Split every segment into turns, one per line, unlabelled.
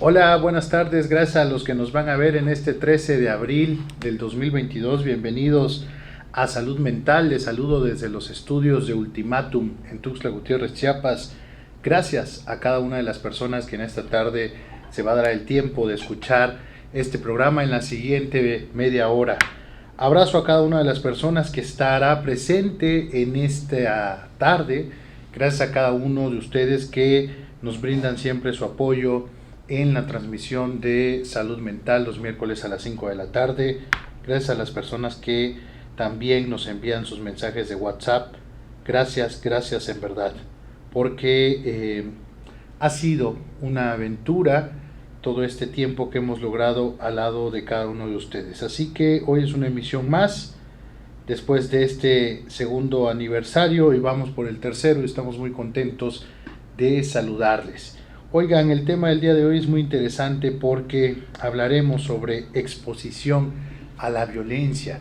Hola, buenas tardes. Gracias a los que nos van a ver en este 13 de abril del 2022. Bienvenidos a Salud Mental. Les saludo desde los estudios de Ultimatum en Tuxtla Gutiérrez, Chiapas. Gracias a cada una de las personas que en esta tarde se va a dar el tiempo de escuchar este programa en la siguiente media hora. Abrazo a cada una de las personas que estará presente en esta tarde. Gracias a cada uno de ustedes que nos brindan siempre su apoyo en la transmisión de Salud Mental los miércoles a las 5 de la tarde. Gracias a las personas que también nos envían sus mensajes de WhatsApp. Gracias en verdad, porque ha sido una aventura todo este tiempo que hemos logrado al lado de cada uno de ustedes. Así que hoy es una emisión más, después de este segundo aniversario, y vamos por el tercero y estamos muy contentos de saludarles. Oigan, el tema del día de hoy es muy interesante porque hablaremos sobre exposición a la violencia.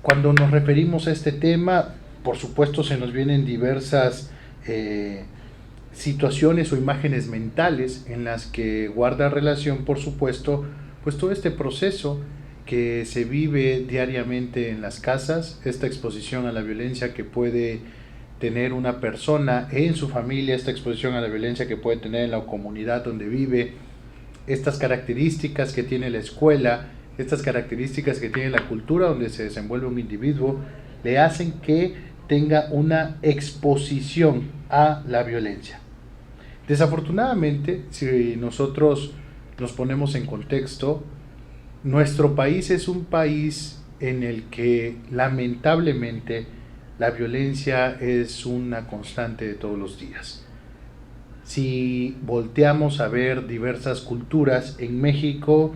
Cuando nos referimos a este tema, por supuesto se nos vienen diversas situaciones o imágenes mentales en las que guarda relación, por supuesto, pues todo este proceso que se vive diariamente en las casas, esta exposición a la violencia que puede tener una persona en su familia, esta exposición a la violencia que puede tener en la comunidad donde vive, estas características que tiene la escuela, estas características que tiene la cultura donde se desenvuelve un individuo, le hacen que tenga una exposición a la violencia. Desafortunadamente, si nosotros nos ponemos en contexto, nuestro país es un país en el que lamentablemente la violencia es una constante de todos los días. Si volteamos a ver diversas culturas, en México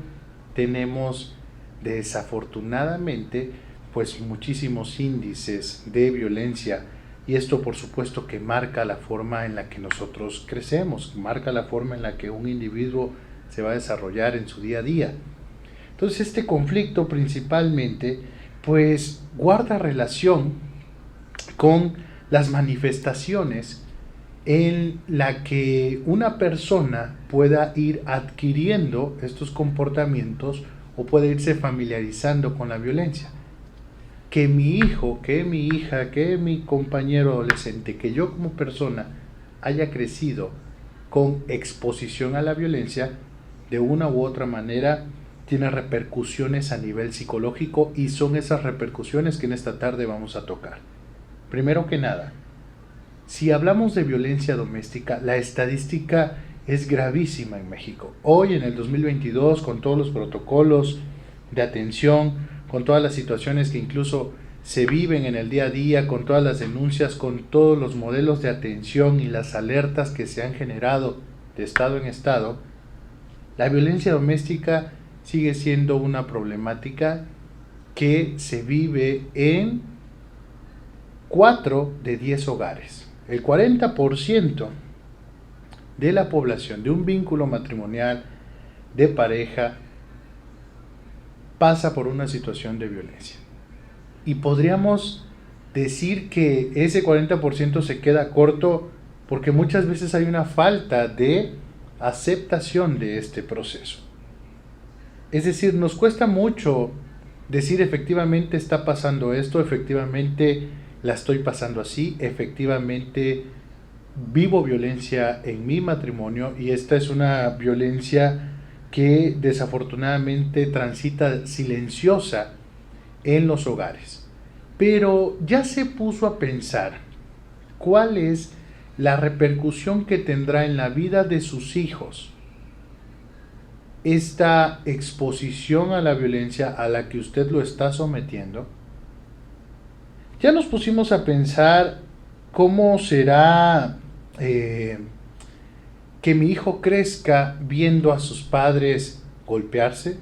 tenemos desafortunadamente pues muchísimos índices de violencia, y esto por supuesto que marca la forma en la que nosotros crecemos, marca la forma en la que un individuo se va a desarrollar en su día a día. Entonces este conflicto principalmente pues guarda relación con las manifestaciones en la que una persona pueda ir adquiriendo estos comportamientos o puede irse familiarizando con la violencia. Que mi hijo, que mi hija, que mi compañero adolescente, que yo como persona haya crecido con exposición a la violencia, de una u otra manera tiene repercusiones a nivel psicológico, y son esas repercusiones que en esta tarde vamos a tocar. Primero que nada, si hablamos de violencia doméstica, la estadística es gravísima en México. Hoy en el 2022, con todos los protocolos de atención, con todas las situaciones que incluso se viven en el día a día, con todas las denuncias, con todos los modelos de atención y las alertas que se han generado de estado en estado, la violencia doméstica sigue siendo una problemática que se vive en 4 de 10 hogares. El 40% de la población de un vínculo matrimonial de pareja pasa por una situación de violencia. Y podríamos decir que ese 40% se queda corto porque muchas veces hay una falta de aceptación de este proceso. Es decir, nos cuesta mucho decir efectivamente está pasando esto, efectivamente la estoy pasando así, efectivamente vivo violencia en mi matrimonio, y esta es una violencia que desafortunadamente transita silenciosa en los hogares. Pero ya se puso a pensar cuál es la repercusión que tendrá en la vida de sus hijos esta exposición a la violencia a la que usted lo está sometiendo. Ya nos pusimos a pensar cómo será que mi hijo crezca viendo a sus padres golpearse,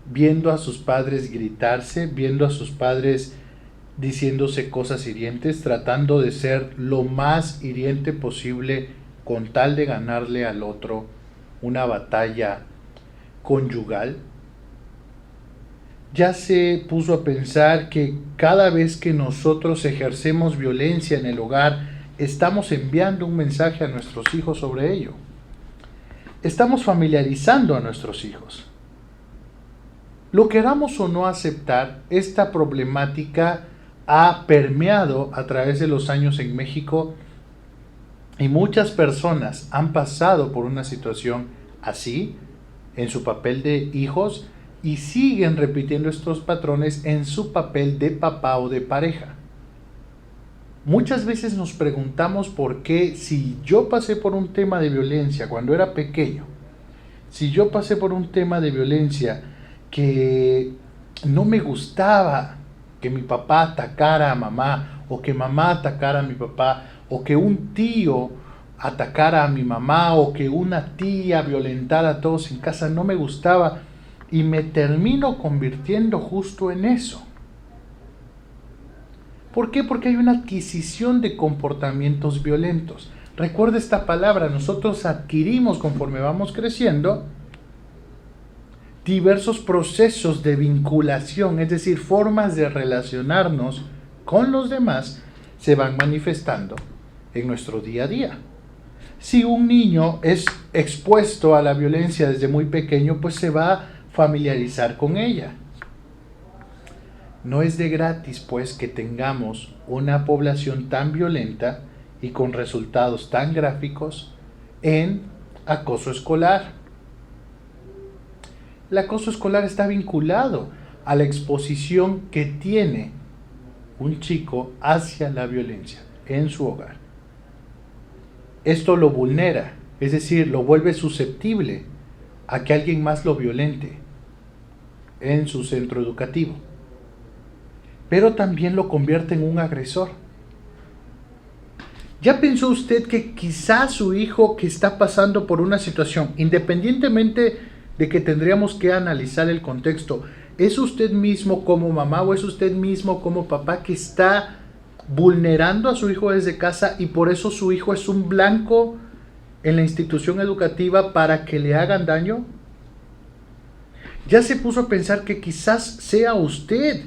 viendo a sus padres gritarse, viendo a sus padres diciéndose cosas hirientes, tratando de ser lo más hiriente posible con tal de ganarle al otro una batalla conyugal. Ya se puso a pensar que cada vez que nosotros ejercemos violencia en el hogar, estamos enviando un mensaje a nuestros hijos sobre ello. estamos familiarizando a nuestros hijos. Lo queramos o no aceptar, esta problemática ha permeado a través de los años en México y muchas personas han pasado por una situación así en su papel de hijos y siguen repitiendo estos patrones en su papel de papá o de pareja. Muchas veces nos preguntamos por qué, si yo pasé por un tema de violencia cuando era pequeño, si yo pasé por un tema de violencia que no me gustaba que mi papá atacara a mamá, o que mamá atacara a mi papá, o que un tío atacara a mi mamá, o que una tía violentara a todos en casa, no me gustaba, y me termino convirtiendo justo en eso. ¿Por qué? Porque hay una adquisición de comportamientos violentos. Recuerda esta palabra, nosotros adquirimos conforme vamos creciendo diversos procesos de vinculación, es decir, formas de relacionarnos con los demás se van manifestando en nuestro día a día. Si un niño es expuesto a la violencia desde muy pequeño, pues se va a familiarizar con ella. No es de gratis, pues, que tengamos una población tan violenta y con resultados tan gráficos en acoso escolar. El acoso escolar está vinculado a la exposición que tiene un chico hacia la violencia en su hogar. Esto lo vulnera, es decir, lo vuelve susceptible a que alguien más lo violente en su centro educativo. Pero también lo convierte en un agresor. ¿Ya pensó usted que quizás su hijo que está pasando por una situación, independientemente de que tendríamos que analizar el contexto, es usted mismo como mamá o es usted mismo como papá que está vulnerando a su hijo desde casa y por eso su hijo es un blanco en la institución educativa para que le hagan daño? ¿Ya se puso a pensar que quizás sea usted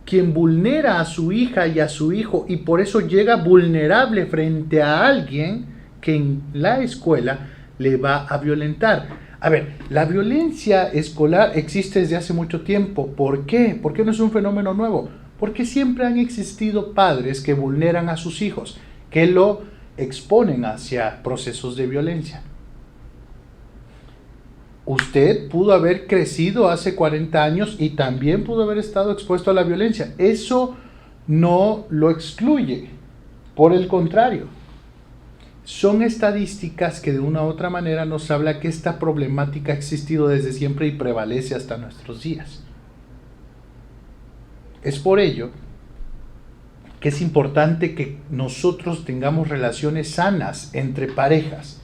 quien vulnera a su hija y a su hijo y por eso llega vulnerable frente a alguien que en la escuela le va a violentar? A ver, la violencia escolar existe desde hace mucho tiempo. ¿Por qué? ¿Por qué no es un fenómeno nuevo? Porque siempre han existido padres que vulneran a sus hijos, que lo exponen hacia procesos de violencia. Usted pudo haber crecido hace 40 años y también pudo haber estado expuesto a la violencia. Eso no lo excluye. Por el contrario, son estadísticas que de una u otra manera nos habla que esta problemática ha existido desde siempre y prevalece hasta nuestros días. Es por ello que es importante que nosotros tengamos relaciones sanas entre parejas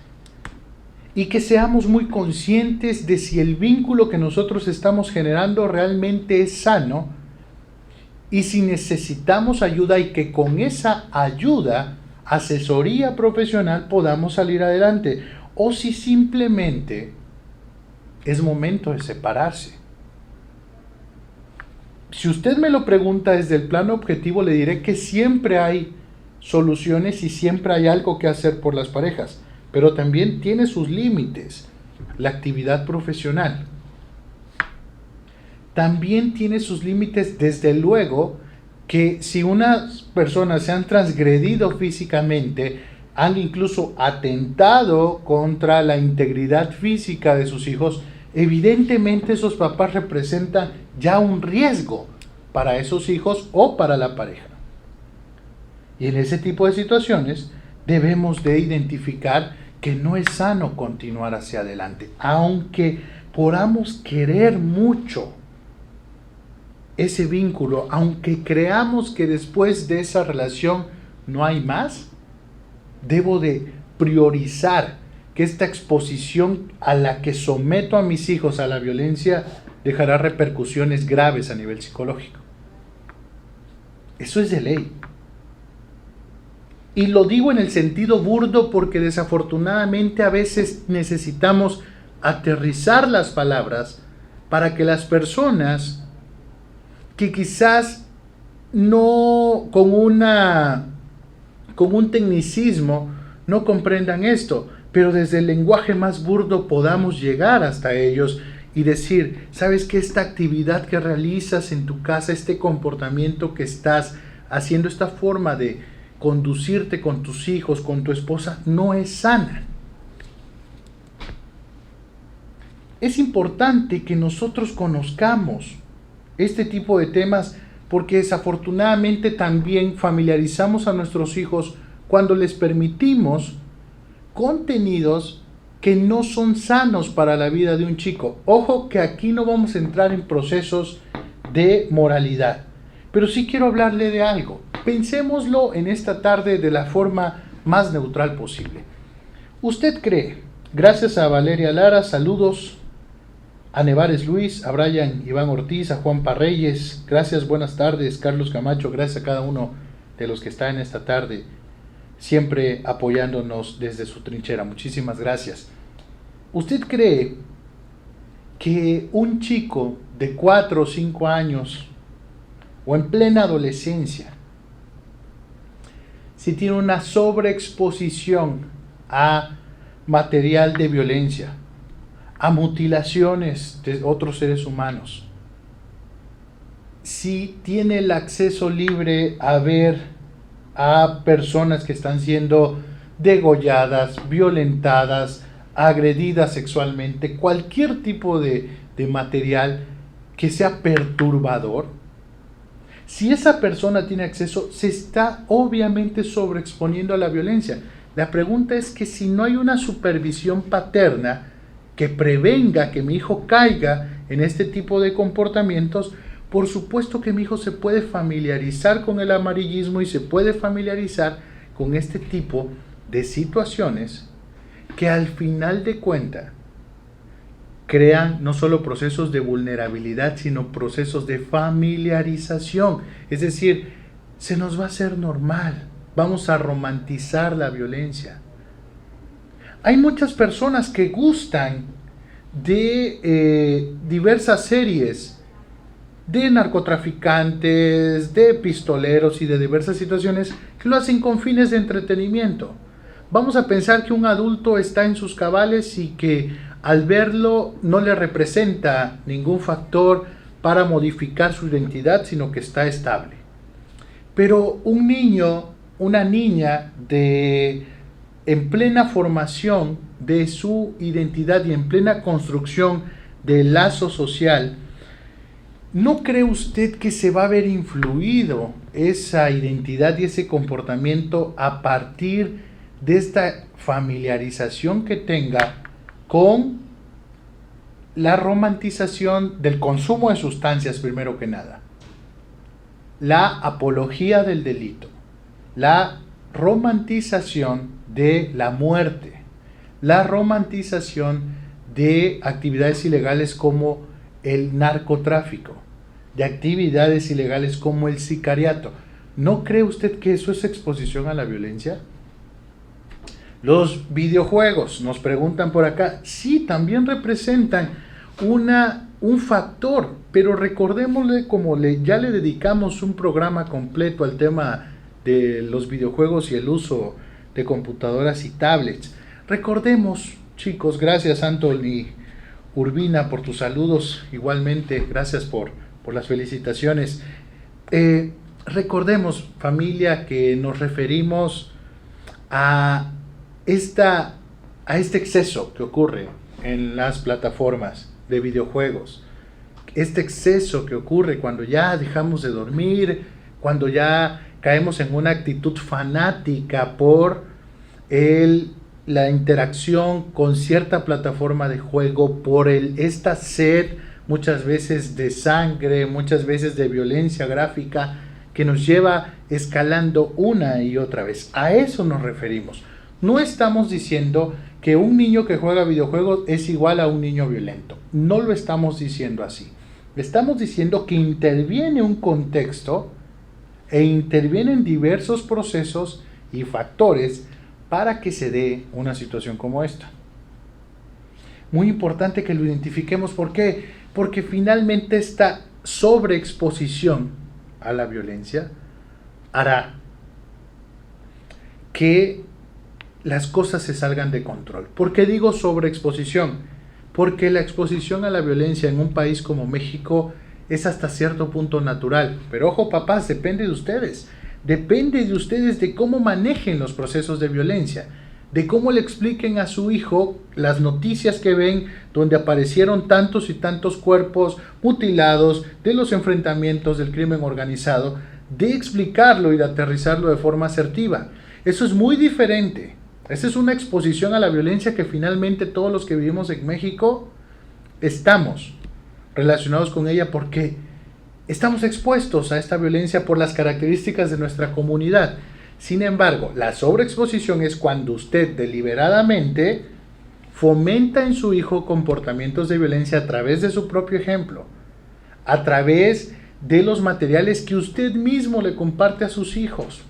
y que seamos muy conscientes de si el vínculo que nosotros estamos generando realmente es sano y si necesitamos ayuda y que con esa ayuda, asesoría profesional, podamos salir adelante, o si simplemente es momento de separarse. Si usted me lo pregunta desde el plano objetivo, le diré que siempre hay soluciones y siempre hay algo que hacer por las parejas, pero también tiene sus límites. La actividad profesional también tiene sus límites, desde luego, que si unas personas se han transgredido físicamente, han incluso atentado contra la integridad física de sus hijos, evidentemente esos papás representan ya un riesgo para esos hijos o para la pareja. Y en ese tipo de situaciones debemos de identificar que no es sano continuar hacia adelante, aunque podamos querer mucho ese vínculo, aunque creamos que después de esa relación no hay más. Debo de priorizar que esta exposición a la que someto a mis hijos a la violencia dejará repercusiones graves a nivel psicológico. Eso es de ley. Y lo digo en el sentido burdo porque desafortunadamente a veces necesitamos aterrizar las palabras para que las personas que quizás no con un tecnicismo no comprendan esto, pero desde el lenguaje más burdo podamos llegar hasta ellos y decir, ¿sabes qué? Esta actividad que realizas en tu casa, este comportamiento que estás haciendo, esta forma de conducirte con tus hijos, con tu esposa, no es sana. Es importante que nosotros conozcamos este tipo de temas porque desafortunadamente también familiarizamos a nuestros hijos cuando les permitimos contenidos que no son sanos para la vida de un chico. Ojo que aquí no vamos a entrar en procesos de moralidad, pero sí quiero hablarle de algo. Pensémoslo en esta tarde de la forma más neutral posible. ¿Usted cree, gracias a Valeria Lara, saludos, a Nevares Luis, a Brian Iván Ortiz, a Juan Parreyes, gracias, buenas tardes, Carlos Camacho, gracias a cada uno de los que están en esta tarde, siempre apoyándonos desde su trinchera, muchísimas gracias. ¿Usted cree que un chico de 4 o 5 años, o en plena adolescencia, si tiene una sobreexposición a material de violencia, a mutilaciones de otros seres humanos, si tiene el acceso libre a ver a personas que están siendo degolladas, violentadas, agredidas sexualmente, cualquier tipo de material que sea perturbador, si esa persona tiene acceso, se está obviamente sobreexponiendo a la violencia. La pregunta es que si no hay una supervisión paterna que prevenga que mi hijo caiga en este tipo de comportamientos, por supuesto que mi hijo se puede familiarizar con el amarillismo y se puede familiarizar con este tipo de situaciones que al final de cuentas crean no solo procesos de vulnerabilidad, sino procesos de familiarización. Es decir, se nos va a hacer normal, vamos a romantizar la violencia. Hay muchas personas que gustan de diversas series de narcotraficantes, de pistoleros y de diversas situaciones que lo hacen con fines de entretenimiento. Vamos a pensar que un adulto está en sus cabales y que al verlo no le representa ningún factor para modificar su identidad, sino que está estable. Pero un niño, una niña en plena formación de su identidad y en plena construcción del lazo social, ¿no cree usted que se va a ver influido esa identidad y ese comportamiento a partir de esta familiarización que tenga con la romantización del consumo de sustancias, primero que nada, la apología del delito, la romantización de la muerte, la romantización de actividades ilegales como el narcotráfico, de actividades ilegales como el sicariato? ¿No cree usted que eso es exposición a la violencia? Los videojuegos, nos preguntan por acá, sí, también representan un factor, pero recordémosle, como ya le dedicamos un programa completo al tema de los videojuegos y el uso de computadoras y tablets. Recordemos, chicos, gracias Anthony Urbina por tus saludos, igualmente, gracias por las felicitaciones. Recordemos, familia, que nos referimos a este exceso que ocurre en las plataformas de videojuegos, este exceso que ocurre cuando ya dejamos de dormir, cuando ya caemos en una actitud fanática por la interacción con cierta plataforma de juego, por esta sed muchas veces de sangre, muchas veces de violencia gráfica que nos lleva escalando una y otra vez. A eso nos referimos. No estamos diciendo que un niño que juega videojuegos es igual a un niño violento. No lo estamos diciendo así. Estamos diciendo que interviene un contexto e intervienen diversos procesos y factores para que se dé una situación como esta. Muy importante que lo identifiquemos. ¿Por qué? Porque finalmente esta sobreexposición a la violencia hará que las cosas se salgan de control. ¿Por qué digo sobreexposición? Porque la exposición a la violencia en un país como México es hasta cierto punto natural. Pero ojo, papás, depende de ustedes. Depende de ustedes de cómo manejen los procesos de violencia, de cómo le expliquen a su hijo las noticias que ven donde aparecieron tantos y tantos cuerpos mutilados, de los enfrentamientos del crimen organizado, de explicarlo y de aterrizarlo de forma asertiva. Eso es muy diferente. Esa es una exposición a la violencia que finalmente todos los que vivimos en México estamos relacionados con ella porque estamos expuestos a esta violencia por las características de nuestra comunidad. Sin embargo, la sobreexposición es cuando usted deliberadamente fomenta en su hijo comportamientos de violencia a través de su propio ejemplo, a través de los materiales que usted mismo le comparte a sus hijos,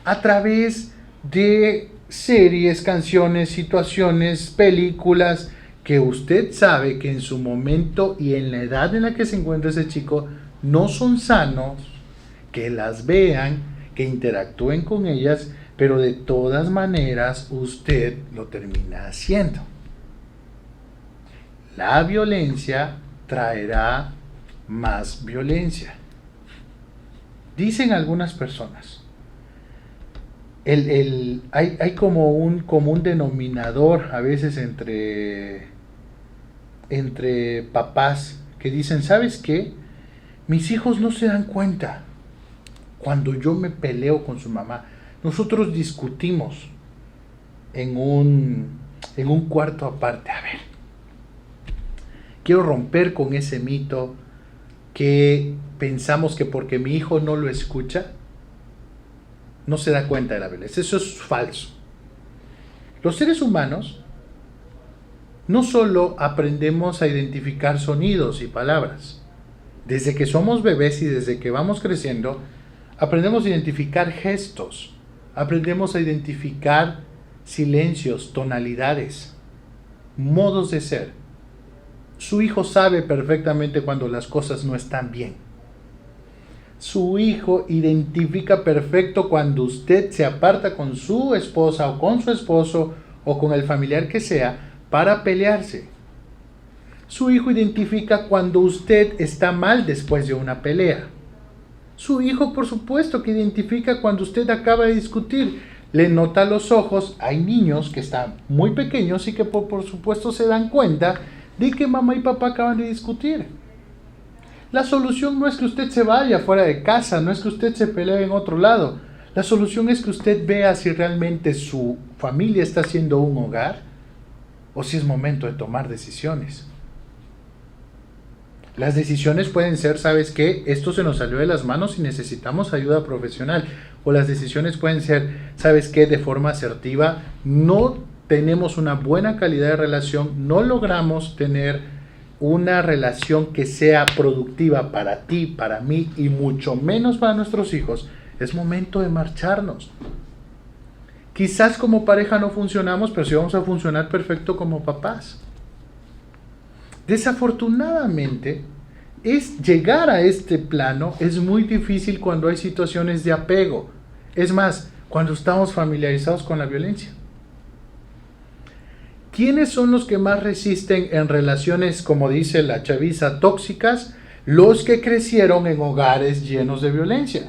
a través de series, canciones, situaciones, películas que usted sabe que en su momento y en la edad en la que se encuentra ese chico no son sanos, que las vean, que interactúen con ellas, pero de todas maneras usted lo termina haciendo. La violencia traerá más violencia. Dicen algunas personas, hay como un común denominador a veces entre papás que dicen, ¿sabes qué? Mis hijos no se dan cuenta cuando yo me peleo con su mamá. Nosotros discutimos en un cuarto aparte. A ver, quiero romper con ese mito que pensamos que porque mi hijo no lo escucha, no se da cuenta de la violencia. Eso es falso. Los seres humanos no solo aprendemos a identificar sonidos y palabras. Desde que somos bebés y desde que vamos creciendo, aprendemos a identificar gestos, aprendemos a identificar silencios, tonalidades, modos de ser. Su hijo sabe perfectamente cuando las cosas no están bien. Su hijo identifica perfecto cuando usted se aparta con su esposa o con su esposo o con el familiar que sea para pelearse. Su hijo identifica cuando usted está mal después de una pelea. Su hijo, por supuesto, que identifica cuando usted acaba de discutir. Le nota los ojos. Hay niños que están muy pequeños y que por supuesto se dan cuenta de que mamá y papá acaban de discutir. La solución no es que usted se vaya fuera de casa, no es que usted se pelee en otro lado. La solución es que usted vea si realmente su familia está siendo un hogar o si es momento de tomar decisiones. Las decisiones pueden ser, ¿sabes qué? Esto se nos salió de las manos y necesitamos ayuda profesional. O las decisiones pueden ser, ¿sabes qué? De forma asertiva, no tenemos una buena calidad de relación, no logramos tener una relación que sea productiva para ti, para mí y mucho menos para nuestros hijos. Es momento de marcharnos. Quizás como pareja no funcionamos, pero sí vamos a funcionar perfecto como papás. Desafortunadamente, llegar a este plano es muy difícil cuando hay situaciones de apego. Es más, cuando estamos familiarizados con la violencia. ¿Quiénes son los que más resisten en relaciones, como dice la chaviza, tóxicas? Los que crecieron en hogares llenos de violencia.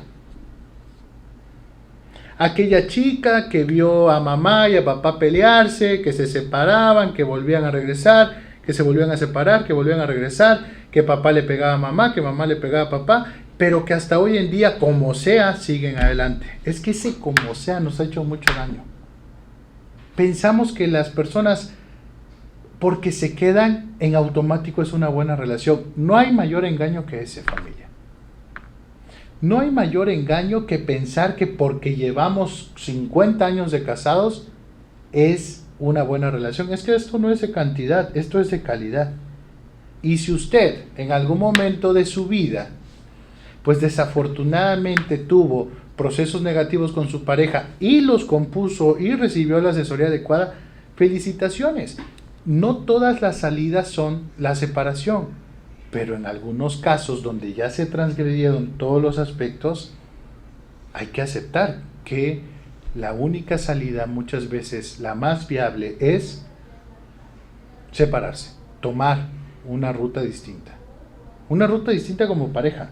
Aquella chica que vio a mamá y a papá pelearse, que se separaban, que volvían a regresar, que se volvían a separar, que volvían a regresar, que papá le pegaba a mamá, que mamá le pegaba a papá, pero que hasta hoy en día, como sea, siguen adelante. Es que ese como sea nos ha hecho mucho daño. Pensamos que las personas, porque se quedan en automático, es una buena relación. No hay mayor engaño que ese, familia. No hay mayor engaño que pensar que porque llevamos 50 años de casados es una buena relación. Es que esto no es de cantidad, esto es de calidad. Y si usted en algún momento de su vida, pues desafortunadamente tuvo procesos negativos con su pareja y los compuso y recibió la asesoría adecuada, felicitaciones. No todas las salidas son la separación, pero en algunos casos donde ya se transgredieron todos los aspectos, hay que aceptar que la única salida, muchas veces la más viable, es separarse, tomar una ruta distinta. Una ruta distinta como pareja.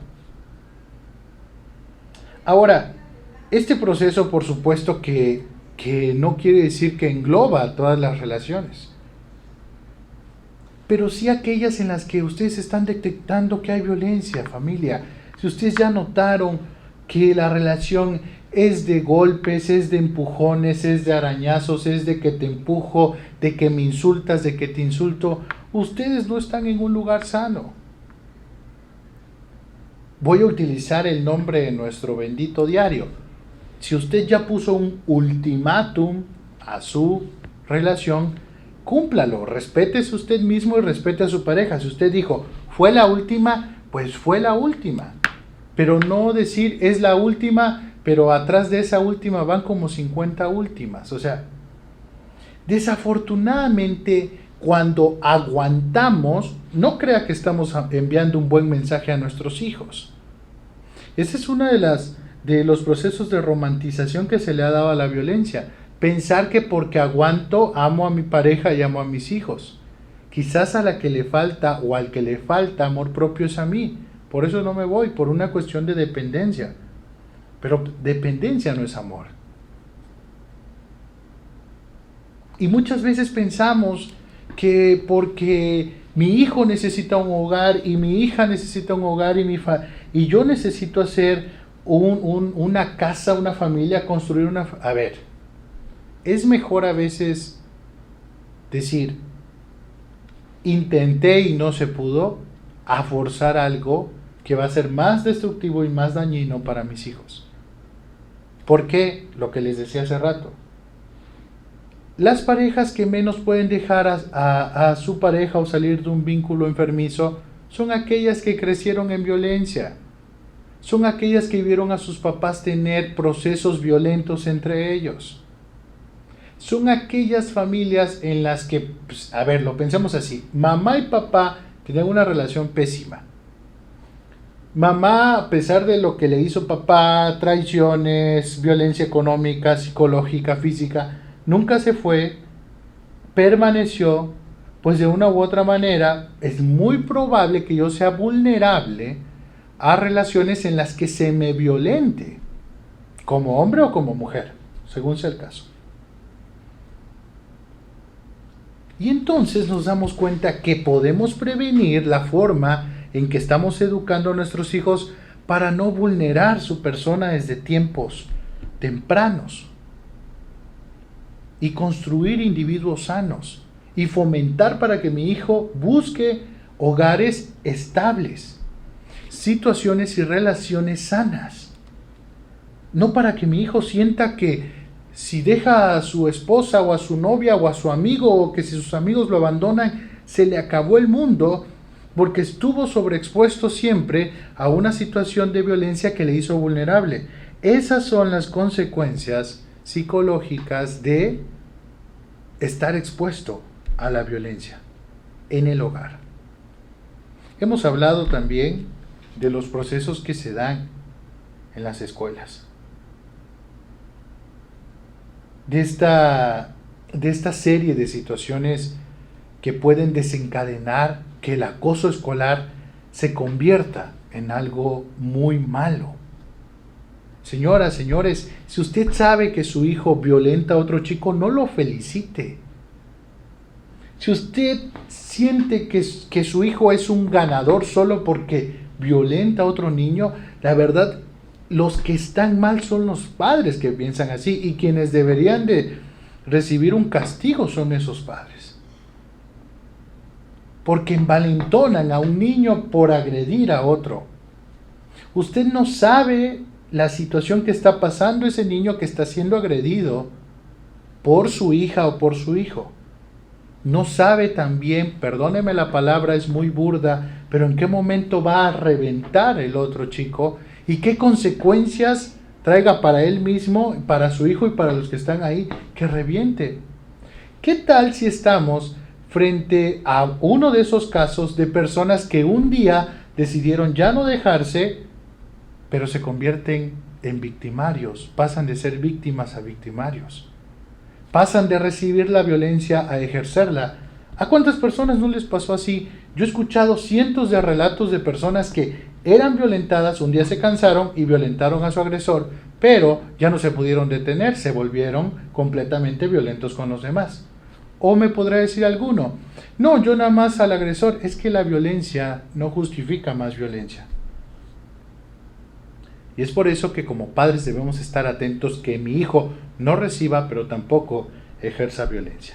Ahora, este proceso, por supuesto que no quiere decir que engloba todas las relaciones, pero sí aquellas en las que ustedes están detectando que hay violencia, familia. Si ustedes ya notaron que la relación es de golpes, es de empujones, es de arañazos, es de que te empujo, de que me insultas, de que te insulto, ustedes no están en un lugar sano. Voy a utilizar el nombre de nuestro bendito diario. Si usted ya puso un ultimátum a su relación, cúmplalo, respétese usted mismo y respete a su pareja. Si usted dijo, fue la última, pues fue la última. Pero no decir, es la última, pero atrás de esa última van como 50 últimas. O sea, desafortunadamente, cuando aguantamos, no crea que estamos enviando un buen mensaje a nuestros hijos. Ese es uno de los procesos de romantización que se le ha dado a la violencia. Pensar que porque aguanto, amo a mi pareja y amo a mis hijos. Quizás a la que le falta o al que le falta amor propio es a mí. Por eso no me voy, por una cuestión de dependencia. Pero dependencia no es amor. Y muchas veces pensamos que porque mi hijo necesita un hogar y mi hija necesita un hogar y yo necesito hacer una casa, una familia, construir una... A ver, es mejor a veces decir, intenté y no se pudo, a forzar algo que va a ser más destructivo y más dañino para mis hijos. ¿Por qué? Lo que les decía hace rato. Las parejas que menos pueden dejar a su pareja o salir de un vínculo enfermizo son aquellas que crecieron en violencia. Son aquellas que vieron a sus papás tener procesos violentos entre ellos. Son aquellas familias en las que, pues, a ver, lo pensemos así, mamá y papá tenían una relación pésima. Mamá, a pesar de lo que le hizo papá, traiciones, violencia económica, psicológica, física, nunca se fue, permaneció, pues de una u otra manera es muy probable que yo sea vulnerable a relaciones en las que se me violente, como hombre o como mujer, según sea el caso. Y entonces nos damos cuenta que podemos prevenir la forma en que estamos educando a nuestros hijos para no vulnerar su persona desde tiempos tempranos y construir individuos sanos y fomentar para que mi hijo busque hogares estables, situaciones y relaciones sanas. No para que mi hijo sienta que si deja a su esposa o a su novia o a su amigo o que si sus amigos lo abandonan, se le acabó el mundo porque estuvo sobreexpuesto siempre a una situación de violencia que le hizo vulnerable. Esas son las consecuencias psicológicas de estar expuesto a la violencia en el hogar. Hemos hablado también de los procesos que se dan en las escuelas. De esta serie de situaciones que pueden desencadenar que el acoso escolar se convierta en algo muy malo. Señoras, señores, si usted sabe que su hijo violenta a otro chico, no lo felicite. Si usted siente que su hijo es un ganador solo porque violenta a otro niño, la verdad, los que están mal son los padres que piensan así, y quienes deberían de recibir un castigo son esos padres. Porque envalentonan a un niño por agredir a otro. Usted no sabe la situación que está pasando ese niño que está siendo agredido por su hija o por su hijo. No sabe también, perdóneme la palabra, es muy burda, pero en qué momento va a reventar el otro chico y qué consecuencias traiga para él mismo, para su hijo y para los que están ahí, que reviente. ¿Qué tal si estamos frente a uno de esos casos de personas que un día decidieron ya no dejarse, pero se convierten en victimarios, pasan de ser víctimas a victimarios. Pasan de recibir la violencia a ejercerla. ¿A cuántas personas no les pasó así? Yo he escuchado cientos de relatos de personas que eran violentadas, un día se cansaron y violentaron a su agresor, pero ya no se pudieron detener, se volvieron completamente violentos con los demás. O me podrá decir alguno, no, yo nada más al agresor. Es que la violencia no justifica más violencia. Y es por eso que como padres debemos estar atentos que mi hijo no reciba, pero tampoco ejerza violencia.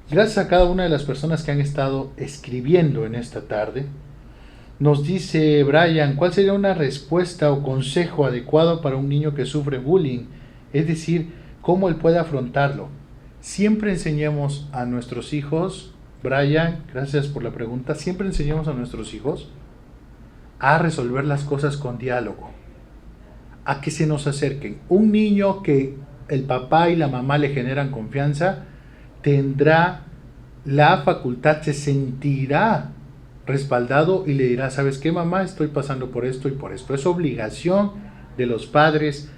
Gracias a cada una de las personas que han estado escribiendo en esta tarde. Nos dice Brian, ¿cuál sería una respuesta o consejo adecuado para un niño que sufre bullying? Es decir, ¿cómo él puede afrontarlo? Siempre enseñemos a nuestros hijos, Brian, gracias por la pregunta, siempre enseñemos a nuestros hijos a resolver las cosas con diálogo, a que se nos acerquen. Un niño que el papá y la mamá le generan confianza, tendrá la facultad, se sentirá respaldado y le dirá, ¿sabes qué, mamá? Estoy pasando por esto y por esto. Es obligación de los padres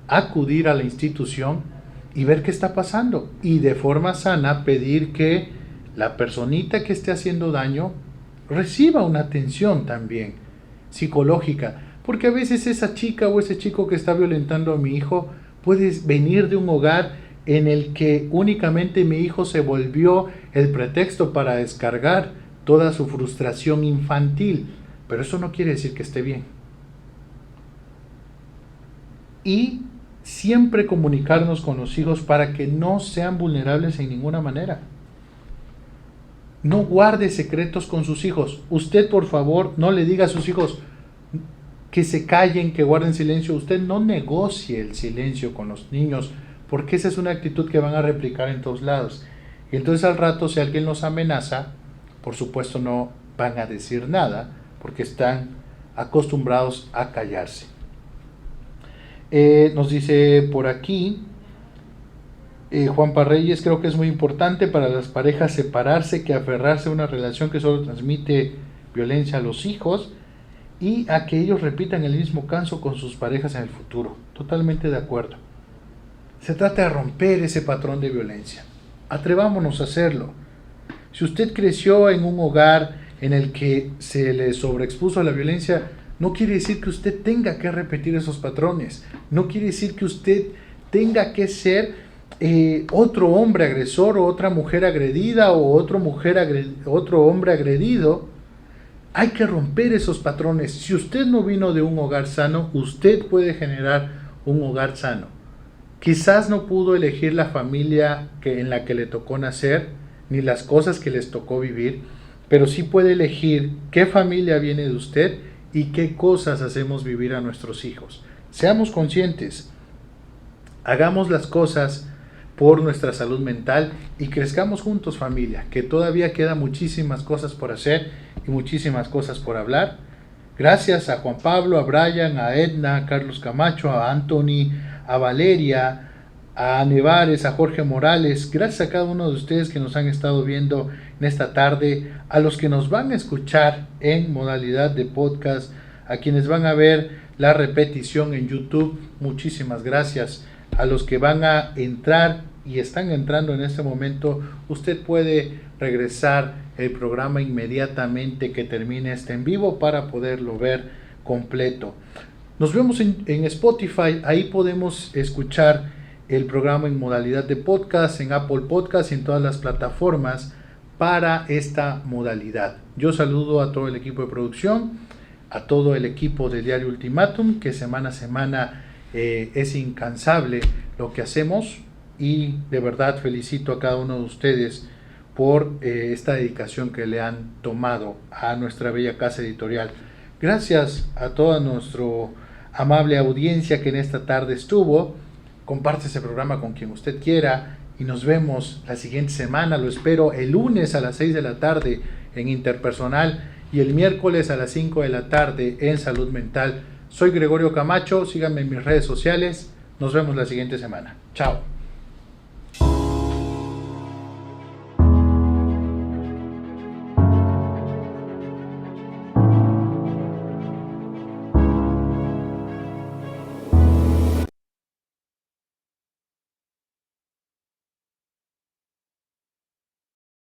acudir a la institución y ver qué está pasando y de forma sana pedir que la personita que esté haciendo daño reciba una atención también psicológica, porque a veces esa chica o ese chico que está violentando a mi hijo puede venir de un hogar en el que únicamente mi hijo se volvió el pretexto para descargar toda su frustración infantil, pero eso no quiere decir que esté bien. Y siempre comunicarnos con los hijos para que no sean vulnerables en ninguna manera. No guarde secretos con sus hijos. Usted, por favor, no le diga a sus hijos que se callen, que guarden silencio. Usted no negocie el silencio con los niños, porque esa es una actitud que van a replicar en todos lados. Y entonces al rato, si alguien los amenaza, por supuesto no van a decir nada, porque están acostumbrados a callarse. Nos dice por aquí Juan Parreyes, creo que es muy importante para las parejas separarse que aferrarse a una relación que solo transmite violencia a los hijos y a que ellos repitan el mismo caso con sus parejas en el futuro. Totalmente de acuerdo. Se trata de romper ese patrón de violencia. Atrevámonos a hacerlo. Si usted creció en un hogar en el que se le sobreexpuso a la violencia, no quiere decir que usted tenga que repetir esos patrones. No quiere decir que usted tenga que ser otro hombre agresor o otra mujer agredida o otro hombre agredido. Hay que romper esos patrones. Si usted no vino de un hogar sano, usted puede generar un hogar sano. Quizás no pudo elegir la familia en la que le tocó nacer, ni las cosas que les tocó vivir, pero sí puede elegir qué familia viene de usted y qué cosas hacemos vivir a nuestros hijos. Seamos conscientes, hagamos las cosas por nuestra salud mental y crezcamos juntos, familia, que todavía quedan muchísimas cosas por hacer y muchísimas cosas por hablar. Gracias a Juan Pablo, a Brian, a Edna, a Carlos Camacho, a Anthony, a Valeria, a Nevares, a Jorge Morales. Gracias a cada uno de ustedes que nos han estado viendo en esta tarde, a los que nos van a escuchar en modalidad de podcast, a quienes van a ver la repetición en YouTube, muchísimas gracias. A los que van a entrar y están entrando en este momento, usted puede regresar el programa inmediatamente que termine este en vivo para poderlo ver completo. Nos vemos en Spotify, ahí podemos escuchar el programa en modalidad de podcast, en Apple Podcast y en todas las plataformas para esta modalidad. Yo saludo a todo el equipo de producción, a todo el equipo de Diario Ultimátum, que semana a semana es incansable lo que hacemos, y de verdad felicito a cada uno de ustedes por esta dedicación que le han tomado a nuestra bella casa editorial. Gracias a toda nuestra amable audiencia que en esta tarde estuvo. Comparte ese programa con quien usted quiera y nos vemos la siguiente semana. Lo espero el lunes a las 6 de la tarde en Interpersonal y el miércoles a las 5 de la tarde en Salud Mental. Soy Gregorio Camacho, síganme en mis redes sociales. Nos vemos la siguiente semana. Chao.